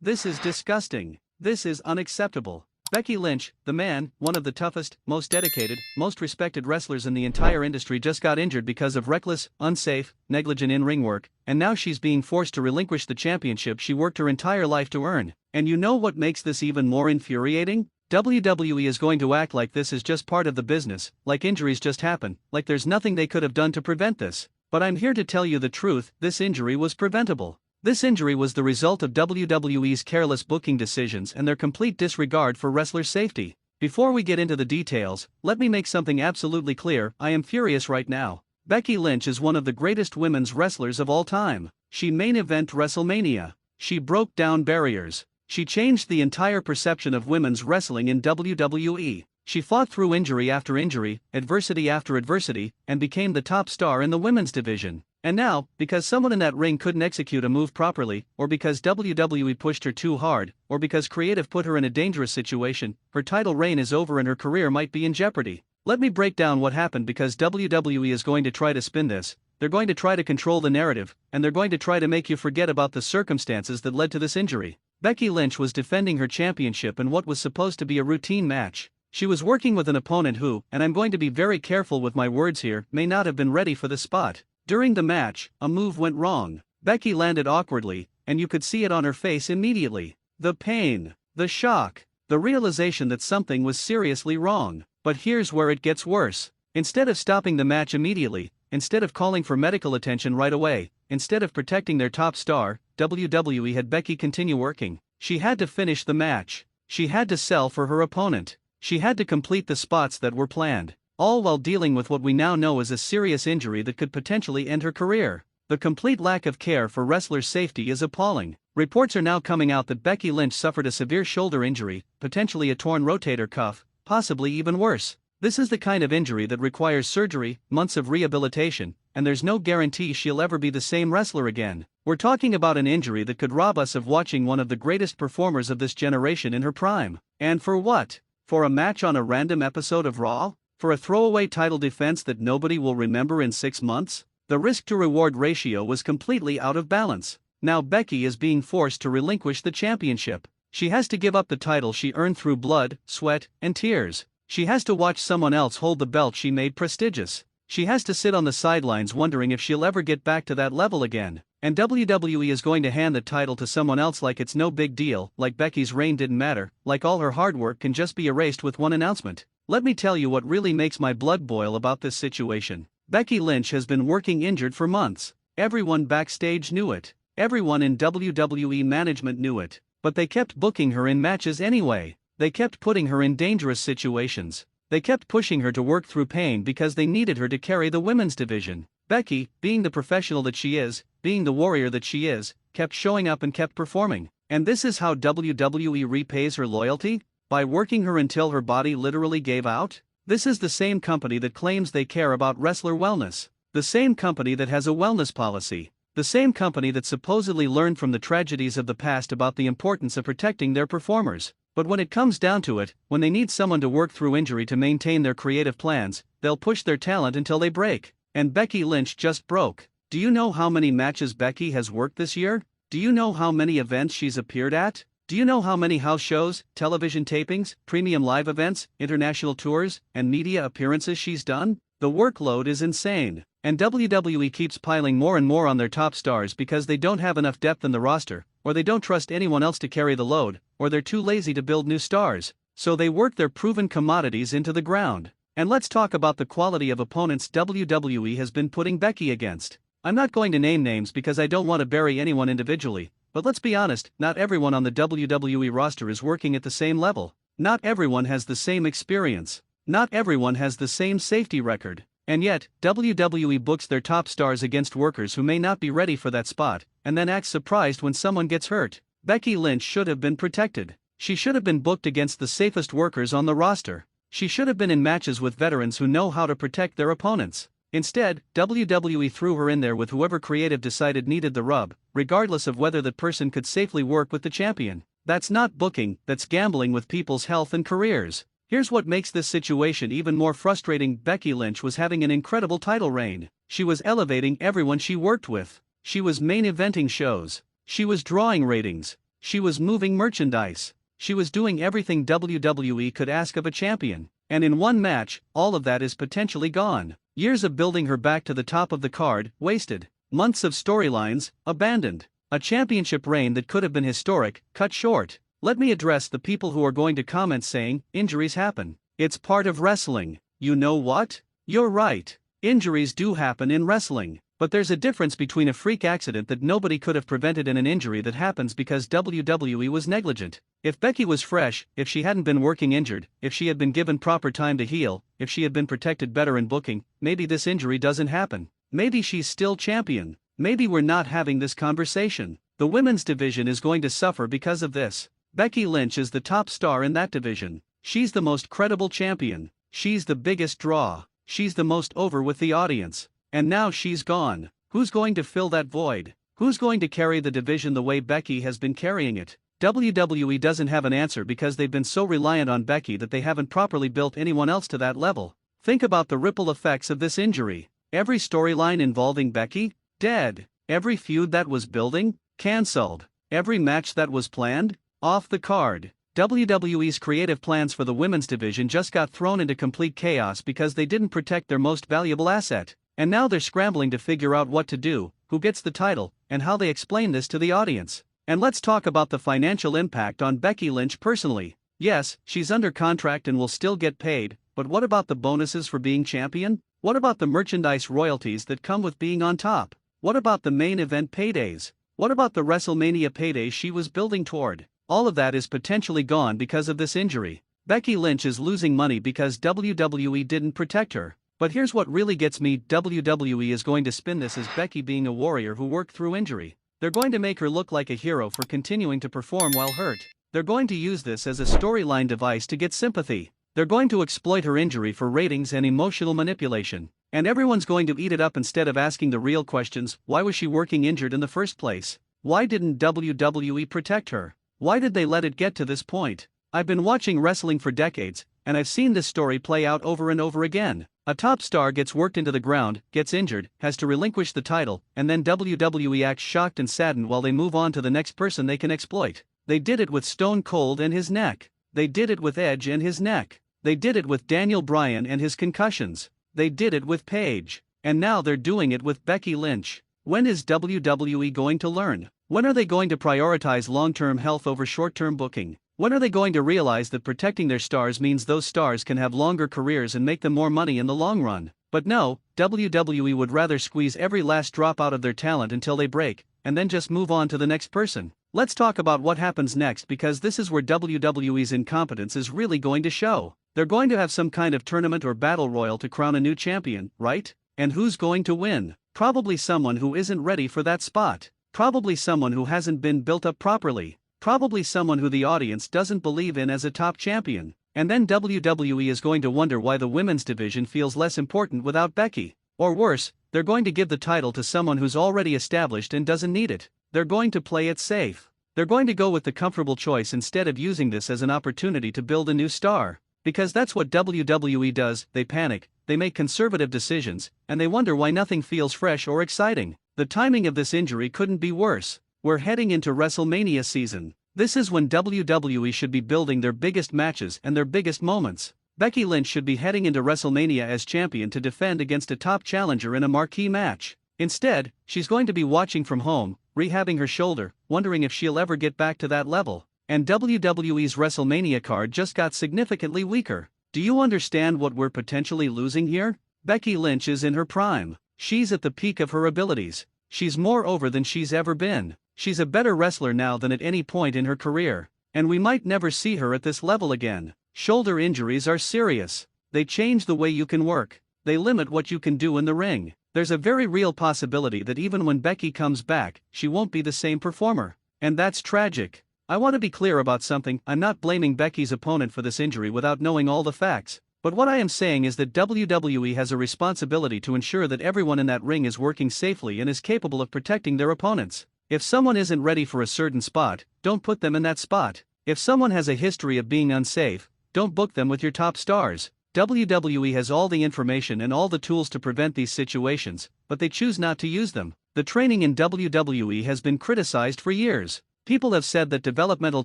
This is disgusting. This is unacceptable. Becky Lynch, the man, one of the toughest, most dedicated, most respected wrestlers in the entire industry, just got injured because of reckless, unsafe, negligent in-ring work, and now she's being forced to relinquish the championship she worked her entire life to earn. And you know what makes this even more infuriating? WWE is going to act like this is just part of the business, like injuries just happen, like there's nothing they could have done to prevent this. But I'm here to tell you the truth, this injury was preventable. This injury was the result of WWE's careless booking decisions and their complete disregard for wrestlers' safety. Before we get into the details, let me make something absolutely clear. I am furious right now. Becky Lynch is one of the greatest women's wrestlers of all time. She main event WrestleMania. She broke down barriers. She changed the entire perception of women's wrestling in WWE. She fought through injury after injury, adversity after adversity, and became the top star in the women's division. And now, because someone in that ring couldn't execute a move properly, or because WWE pushed her too hard, or because creative put her in a dangerous situation, her title reign is over and her career might be in jeopardy. Let me break down what happened, because WWE is going to try to spin this. They're going to try to control the narrative, and they're going to try to make you forget about the circumstances that led to this injury. Becky Lynch was defending her championship in what was supposed to be a routine match. She was working with an opponent who, and I'm going to be very careful with my words here, may not have been ready for the spot. During the match, a move went wrong. Becky landed awkwardly, and you could see it on her face immediately. The pain, the shock, the realization that something was seriously wrong. But here's where it gets worse. Instead of stopping the match immediately, instead of calling for medical attention right away, instead of protecting their top star, WWE had Becky continue working. She had to finish the match. She had to sell for her opponent. She had to complete the spots that were planned. All while dealing with what we now know is a serious injury that could potentially end her career. The complete lack of care for wrestlers' safety is appalling. Reports are now coming out that Becky Lynch suffered a severe shoulder injury, potentially a torn rotator cuff, possibly even worse. This is the kind of injury that requires surgery, months of rehabilitation, and there's no guarantee she'll ever be the same wrestler again. We're talking about an injury that could rob us of watching one of the greatest performers of this generation in her prime. And for what? For a match on a random episode of Raw? For a throwaway title defense that nobody will remember in 6 months? The risk-to-reward ratio was completely out of balance. Now Becky is being forced to relinquish the championship. She has to give up the title she earned through blood, sweat, and tears. She has to watch someone else hold the belt she made prestigious. She has to sit on the sidelines wondering if she'll ever get back to that level again. And WWE is going to hand the title to someone else like it's no big deal, like Becky's reign didn't matter, like all her hard work can just be erased with one announcement. Let me tell you what really makes my blood boil about this situation. Becky Lynch has been working injured for months. Everyone backstage knew it. Everyone in WWE management knew it. But they kept booking her in matches anyway. They kept putting her in dangerous situations. They kept pushing her to work through pain because they needed her to carry the women's division. Becky, being the professional that she is, being the warrior that she is, kept showing up and kept performing. And this is how WWE repays her loyalty? By working her until her body literally gave out? This is the same company that claims they care about wrestler wellness. The same company that has a wellness policy. The same company that supposedly learned from the tragedies of the past about the importance of protecting their performers. But when it comes down to it, when they need someone to work through injury to maintain their creative plans, they'll push their talent until they break. And Becky Lynch just broke. Do you know how many matches Becky has worked this year? Do you know how many events she's appeared at? Do you know how many house shows, television tapings, premium live events, international tours, and media appearances she's done? The workload is insane. And WWE keeps piling more and more on their top stars because they don't have enough depth in the roster, or they don't trust anyone else to carry the load, or they're too lazy to build new stars. So they work their proven commodities into the ground. And let's talk about the quality of opponents WWE has been putting Becky against. I'm not going to name names because I don't want to bury anyone individually, but let's be honest, not everyone on the WWE roster is working at the same level. Not everyone has the same experience. Not everyone has the same safety record. And yet, WWE books their top stars against workers who may not be ready for that spot, and then acts surprised when someone gets hurt. Becky Lynch should have been protected. She should have been booked against the safest workers on the roster. She should have been in matches with veterans who know how to protect their opponents. Instead, WWE threw her in there with whoever creative decided needed the rub, regardless of whether that person could safely work with the champion. That's not booking, that's gambling with people's health and careers. Here's what makes this situation even more frustrating. Becky Lynch was having an incredible title reign. She was elevating everyone she worked with. She was main eventing shows. She was drawing ratings. She was moving merchandise. She was doing everything WWE could ask of a champion. And in one match, all of that is potentially gone. Years of building her back to the top of the card, wasted. Months of storylines, abandoned. A championship reign that could have been historic, cut short. Let me address the people who are going to comment saying, injuries happen. It's part of wrestling. You know what? You're right. Injuries do happen in wrestling. But there's a difference between a freak accident that nobody could have prevented and an injury that happens because WWE was negligent. If Becky was fresh, if she hadn't been working injured, if she had been given proper time to heal, if she had been protected better in booking, maybe this injury doesn't happen. Maybe she's still champion. Maybe we're not having this conversation. The women's division is going to suffer because of this. Becky Lynch is the top star in that division. She's the most credible champion. She's the biggest draw. She's the most over with the audience. And now she's gone. Who's going to fill that void? Who's going to carry the division the way Becky has been carrying it? WWE doesn't have an answer because they've been so reliant on Becky that they haven't properly built anyone else to that level. Think about the ripple effects of this injury. Every storyline involving Becky? Dead. Every feud that was building? Cancelled. Every match that was planned? Off the card. WWE's creative plans for the women's division just got thrown into complete chaos because they didn't protect their most valuable asset. And now they're scrambling to figure out what to do, who gets the title, and how they explain this to the audience. And let's talk about the financial impact on Becky Lynch personally. Yes, she's under contract and will still get paid, but what about the bonuses for being champion? What about the merchandise royalties that come with being on top? What about the main event paydays? What about the WrestleMania paydays she was building toward? All of that is potentially gone because of this injury. Becky Lynch is losing money because WWE didn't protect her. But here's what really gets me, WWE is going to spin this as Becky being a warrior who worked through injury. They're going to make her look like a hero for continuing to perform while hurt. They're going to use this as a storyline device to get sympathy. They're going to exploit her injury for ratings and emotional manipulation. And everyone's going to eat it up instead of asking the real questions. Why was she working injured in the first place? Why didn't WWE protect her? Why did they let it get to this point? I've been watching wrestling for decades, and I've seen this story play out over and over again. A top star gets worked into the ground, gets injured, has to relinquish the title, and then WWE acts shocked and saddened while they move on to the next person they can exploit. They did it with Stone Cold and his neck. They did it with Edge and his neck. They did it with Daniel Bryan and his concussions. They did it with Paige. And now they're doing it with Becky Lynch. When is WWE going to learn? When are they going to prioritize long-term health over short-term booking? When are they going to realize that protecting their stars means those stars can have longer careers and make them more money in the long run? But no, WWE would rather squeeze every last drop out of their talent until they break, and then just move on to the next person. Let's talk about what happens next because this is where WWE's incompetence is really going to show. They're going to have some kind of tournament or battle royal to crown a new champion, right? And who's going to win? Probably someone who isn't ready for that spot. Probably someone who hasn't been built up properly. Probably someone who the audience doesn't believe in as a top champion. And then WWE is going to wonder why the women's division feels less important without Becky. Or worse, they're going to give the title to someone who's already established and doesn't need it. They're going to play it safe. They're going to go with the comfortable choice instead of using this as an opportunity to build a new star. Because that's what WWE does. They panic, they make conservative decisions, and they wonder why nothing feels fresh or exciting. The timing of this injury couldn't be worse. We're heading into WrestleMania season. This is when WWE should be building their biggest matches and their biggest moments. Becky Lynch should be heading into WrestleMania as champion to defend against a top challenger in a marquee match. Instead, she's going to be watching from home, rehabbing her shoulder, wondering if she'll ever get back to that level. And WWE's WrestleMania card just got significantly weaker. Do you understand what we're potentially losing here? Becky Lynch is in her prime. She's at the peak of her abilities. She's more over than she's ever been. She's a better wrestler now than at any point in her career. And we might never see her at this level again. Shoulder injuries are serious. They change the way you can work. They limit what you can do in the ring. There's a very real possibility that even when Becky comes back, she won't be the same performer. And that's tragic. I want to be clear about something. I'm not blaming Becky's opponent for this injury without knowing all the facts. But what I am saying is that WWE has a responsibility to ensure that everyone in that ring is working safely and is capable of protecting their opponents. If someone isn't ready for a certain spot, don't put them in that spot. If someone has a history of being unsafe, don't book them with your top stars. WWE has all the information and all the tools to prevent these situations, but they choose not to use them. The training in WWE has been criticized for years. People have said that developmental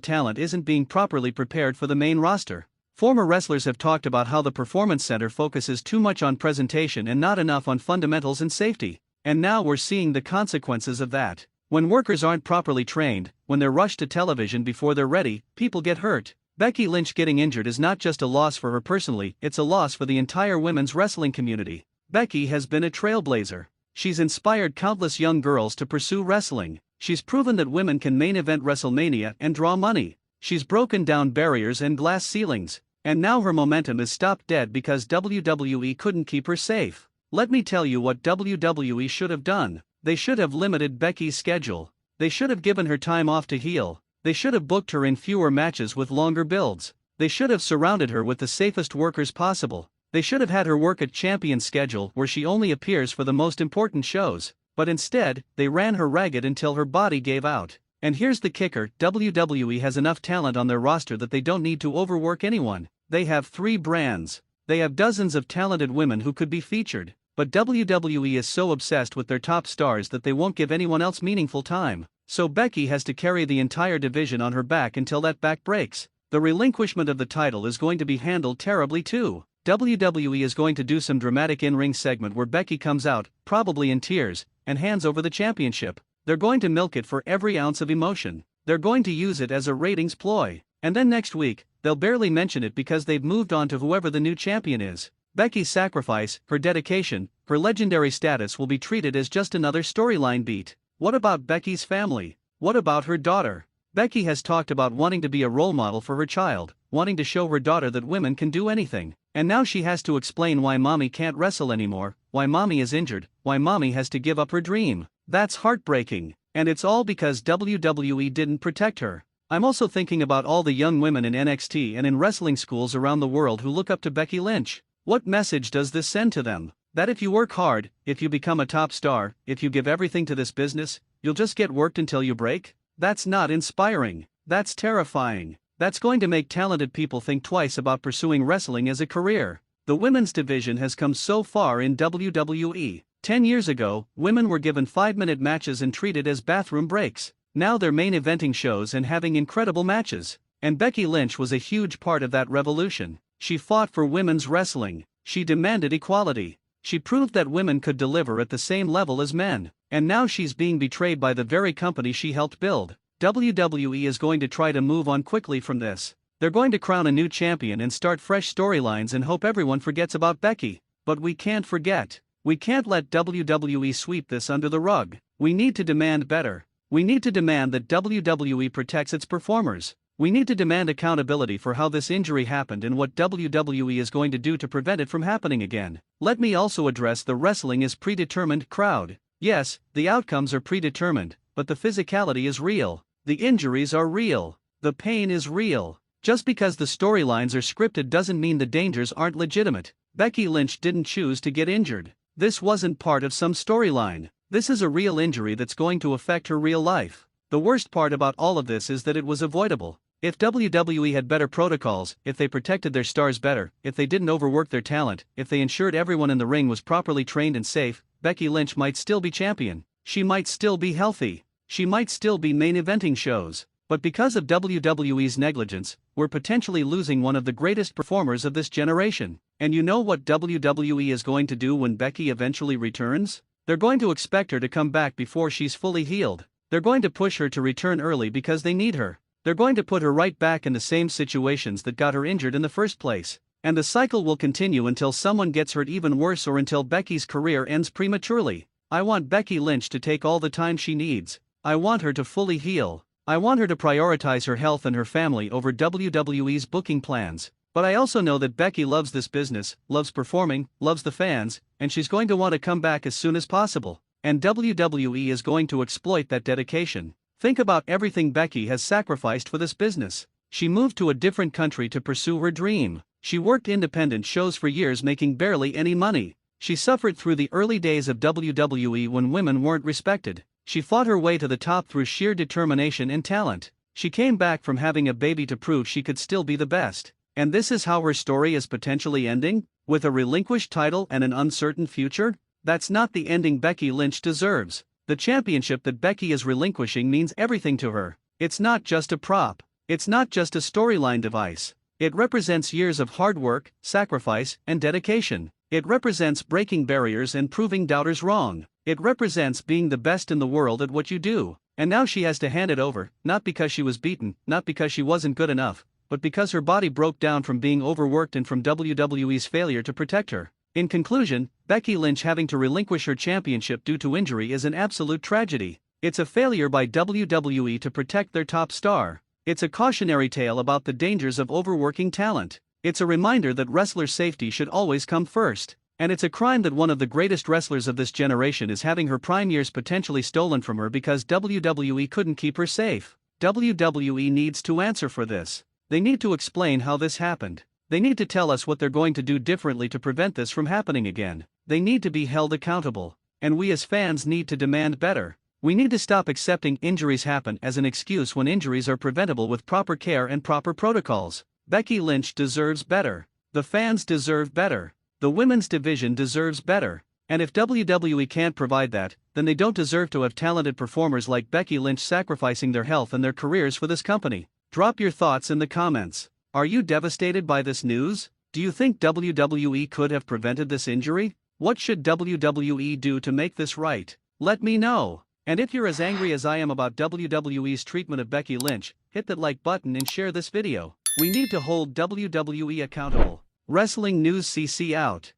talent isn't being properly prepared for the main roster. Former wrestlers have talked about how the Performance Center focuses too much on presentation and not enough on fundamentals and safety. And now we're seeing the consequences of that. When workers aren't properly trained, when they're rushed to television before they're ready, people get hurt. Becky Lynch getting injured is not just a loss for her personally, it's a loss for the entire women's wrestling community. Becky has been a trailblazer. She's inspired countless young girls to pursue wrestling. She's proven that women can main event WrestleMania and draw money. She's broken down barriers and glass ceilings. And now her momentum is stopped dead because WWE couldn't keep her safe. Let me tell you what WWE should have done. They should have limited Becky's schedule. They should have given her time off to heal. They should have booked her in fewer matches with longer builds. They should have surrounded her with the safest workers possible. They should have had her work at Champion schedule where she only appears for the most important shows. But instead, they ran her ragged until her body gave out. And here's the kicker, WWE has enough talent on their roster that they don't need to overwork anyone. They have 3 brands. They have dozens of talented women who could be featured. But WWE is so obsessed with their top stars that they won't give anyone else meaningful time. So Becky has to carry the entire division on her back until that back breaks. The relinquishment of the title is going to be handled terribly too. WWE is going to do some dramatic in-ring segment where Becky comes out, probably in tears, and hands over the championship. They're going to milk it for every ounce of emotion. They're going to use it as a ratings ploy. And then next week, they'll barely mention it because they've moved on to whoever the new champion is. Becky's sacrifice, her dedication, her legendary status will be treated as just another storyline beat. What about Becky's family? What about her daughter? Becky has talked about wanting to be a role model for her child, wanting to show her daughter that women can do anything. And now she has to explain why mommy can't wrestle anymore, why mommy is injured, why mommy has to give up her dream. That's heartbreaking. And it's all because WWE didn't protect her. I'm also thinking about all the young women in NXT and in wrestling schools around the world who look up to Becky Lynch. What message does this send to them? That if you work hard, if you become a top star, if you give everything to this business, you'll just get worked until you break? That's not inspiring. That's terrifying. That's going to make talented people think twice about pursuing wrestling as a career. The women's division has come so far in WWE. 10 years ago, women were given 5-minute matches and treated as bathroom breaks. Now they're main eventing shows and having incredible matches. And Becky Lynch was a huge part of that revolution. She fought for women's wrestling. She demanded equality. She proved that women could deliver at the same level as men. And now she's being betrayed by the very company she helped build. WWE is going to try to move on quickly from this. They're going to crown a new champion and start fresh storylines and hope everyone forgets about Becky. But we can't forget. We can't let WWE sweep this under the rug. We need to demand better. We need to demand that WWE protects its performers. We need to demand accountability for how this injury happened and what WWE is going to do to prevent it from happening again. Let me also address the wrestling is predetermined crowd. Yes, the outcomes are predetermined, but the physicality is real. The injuries are real. The pain is real. Just because the storylines are scripted doesn't mean the dangers aren't legitimate. Becky Lynch didn't choose to get injured. This wasn't part of some storyline. This is a real injury that's going to affect her real life. The worst part about all of this is that it was avoidable. If WWE had better protocols, if they protected their stars better, if they didn't overwork their talent, if they ensured everyone in the ring was properly trained and safe, Becky Lynch might still be champion. She might still be healthy. She might still be main eventing shows. But because of WWE's negligence, we're potentially losing one of the greatest performers of this generation. And you know what WWE is going to do when Becky eventually returns? They're going to expect her to come back before she's fully healed. They're going to push her to return early because they need her. They're going to put her right back in the same situations that got her injured in the first place. And the cycle will continue until someone gets hurt even worse or until Becky's career ends prematurely. I want Becky Lynch to take all the time she needs. I want her to fully heal. I want her to prioritize her health and her family over WWE's booking plans. But I also know that Becky loves this business, loves performing, loves the fans, and she's going to want to come back as soon as possible. And WWE is going to exploit that dedication. Think about everything Becky has sacrificed for this business. She moved to a different country to pursue her dream. She worked independent shows for years making barely any money. She suffered through the early days of WWE when women weren't respected. She fought her way to the top through sheer determination and talent. She came back from having a baby to prove she could still be the best. And this is how her story is potentially ending? With a relinquished title and an uncertain future? That's not the ending Becky Lynch deserves. The championship that Becky is relinquishing means everything to her. It's not just a prop. It's not just a storyline device. It represents years of hard work, sacrifice, and dedication. It represents breaking barriers and proving doubters wrong. It represents being the best in the world at what you do. And now she has to hand it over, not because she was beaten, not because she wasn't good enough, but because her body broke down from being overworked and from WWE's failure to protect her. In conclusion, Becky Lynch having to relinquish her championship due to injury is an absolute tragedy. It's a failure by WWE to protect their top star. It's a cautionary tale about the dangers of overworking talent. It's a reminder that wrestlers' safety should always come first. And it's a crime that one of the greatest wrestlers of this generation is having her prime years potentially stolen from her because WWE couldn't keep her safe. WWE needs to answer for this. They need to explain how this happened. They need to tell us what they're going to do differently to prevent this from happening again. They need to be held accountable. And we as fans need to demand better. We need to stop accepting injuries happen as an excuse when injuries are preventable with proper care and proper protocols. Becky Lynch deserves better. The fans deserve better. The women's division deserves better. And if WWE can't provide that, then they don't deserve to have talented performers like Becky Lynch sacrificing their health and their careers for this company. Drop your thoughts in the comments. Are you devastated by this news? Do you think WWE could have prevented this injury? What should WWE do to make this right? Let me know. And if you're as angry as I am about WWE's treatment of Becky Lynch, hit that like button and share this video. We need to hold WWE accountable. Wrestling News CC out.